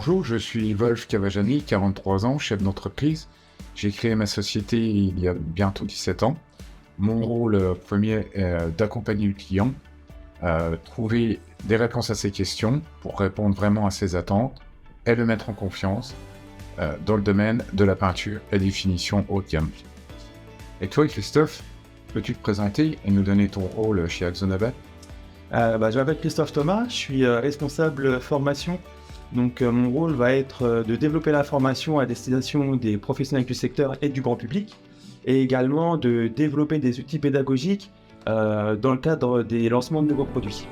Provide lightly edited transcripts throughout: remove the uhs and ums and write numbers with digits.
Bonjour, je suis Wolf Cavajani, 43 ans, chef d'entreprise. J'ai créé ma société il y a bientôt 17 ans. Mon rôle premier est d'accompagner le client, trouver des réponses à ses questions pour répondre vraiment à ses attentes et le mettre en confiance dans le domaine de la peinture et des finitions haut de gamme. Et toi, Christophe, peux-tu te présenter et nous donner ton rôle chez Axonabel? Je m'appelle Christophe Thomas, je suis responsable formation. Donc mon rôle va être de développer la formation à destination des professionnels du secteur et du grand public, et également de développer des outils pédagogiques dans le cadre des lancements de nouveaux produits.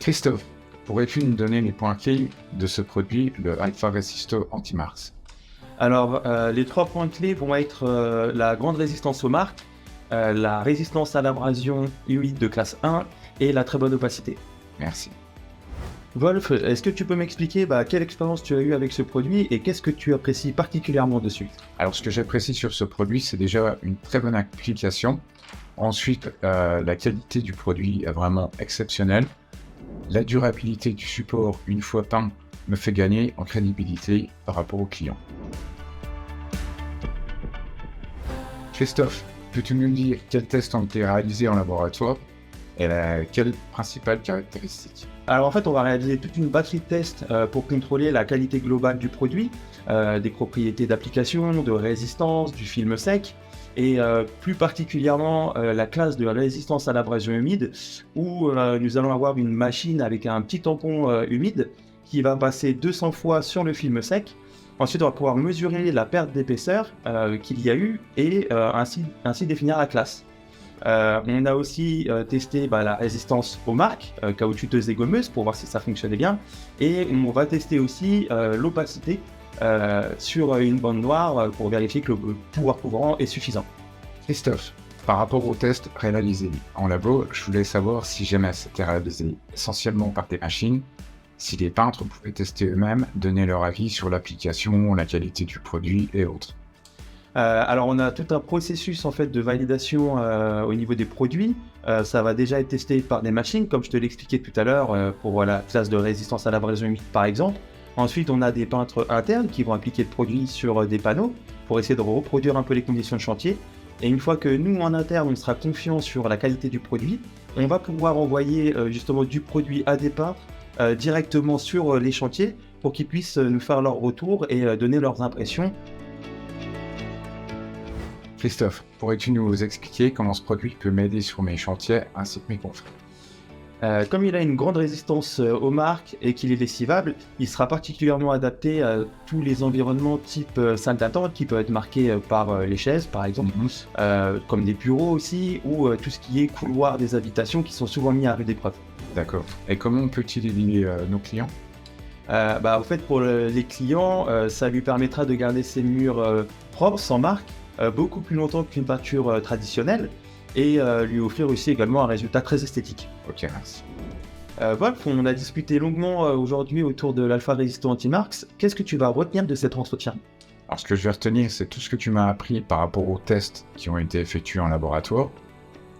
Christophe, pourrais-tu nous donner les points clés de ce produit, le Alpha Resisto Anti-Mars? Alors les 3 points clés vont être la grande résistance aux marques, la résistance à l'abrasion humide de classe 1 et la très bonne opacité. Merci. Wolf, est-ce que tu peux m'expliquer quelle expérience tu as eue avec ce produit et qu'est-ce que tu apprécies particulièrement dessus? Alors, ce que j'apprécie sur ce produit, c'est déjà une très bonne application. Ensuite, la qualité du produit est vraiment exceptionnelle. La durabilité du support, une fois peint, me fait gagner en crédibilité par rapport au client. Christophe, peux-tu nous dire quels tests ont été réalisés en laboratoire et quelles principales caractéristiques? Alors en fait, on va réaliser toute une batterie de tests pour contrôler la qualité globale du produit, des propriétés d'application, de résistance, du film sec, et plus particulièrement la classe de résistance à l'abrasion humide, où nous allons avoir une machine avec un petit tampon humide qui va passer 200 fois sur le film sec. Ensuite, on va pouvoir mesurer la perte d'épaisseur qu'il y a eu et ainsi définir la classe. On a aussi testé la résistance aux marques caoutchouteuses et gommeuses pour voir si ça fonctionnait bien, et on va tester aussi l'opacité sur une bande noire pour vérifier que le pouvoir couvrant est suffisant. Christophe, par rapport aux tests réalisés en labo, je voulais savoir si jamais c'était réalisé essentiellement par des machines, si les peintres pouvaient tester eux-mêmes, donner leur avis sur l'application, la qualité du produit et autres. Alors on a tout un processus en fait de validation au niveau des produits. Ça va déjà être testé par des machines, comme je te l'expliquais tout à l'heure, pour la classe de résistance à l'abrasion humide par exemple. Ensuite, on a des peintres internes qui vont appliquer le produit sur des panneaux pour essayer de reproduire un peu les conditions de chantier. Et une fois que nous, en interne, on sera confiant sur la qualité du produit, on va pouvoir envoyer justement du produit à des peintres directement sur les chantiers pour qu'ils puissent nous faire leur retour et donner leurs impressions. Christophe, pourrais-tu nous expliquer comment ce produit peut m'aider sur mes chantiers ainsi que mes confrères? Comme il a une grande résistance aux marques et qu'il est lessivable, il sera particulièrement adapté à tous les environnements type salle d'attente qui peuvent être marqués par les chaises par exemple, comme des bureaux aussi, ou tout ce qui est couloir des habitations qui sont souvent mis à rude épreuve. D'accord. Et comment on peut-il aider nos clients? En fait, pour les clients, ça lui permettra de garder ses murs propres, sans marque, beaucoup plus longtemps qu'une peinture traditionnelle, et lui offrir aussi également un résultat très esthétique. Ok, merci. Wolf, on a discuté longuement aujourd'hui autour de l'Alpha Resisto Anti-Mars. Qu'est-ce que tu vas retenir de cet entretien? Alors, ce que je vais retenir, c'est tout ce que tu m'as appris par rapport aux tests qui ont été effectués en laboratoire,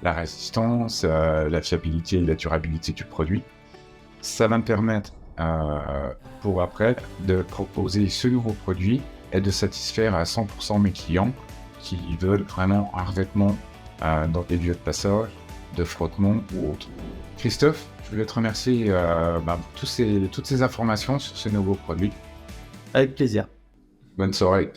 la résistance, la fiabilité et la durabilité du produit. Ça va me permettre pour après de proposer ce nouveau produit et de satisfaire à 100% mes clients qui veulent vraiment un revêtement dans des lieux de passage, de frottement ou autre. Christophe, je voulais te remercier pour toutes ces informations sur ce nouveau produit. Avec plaisir. Bonne soirée.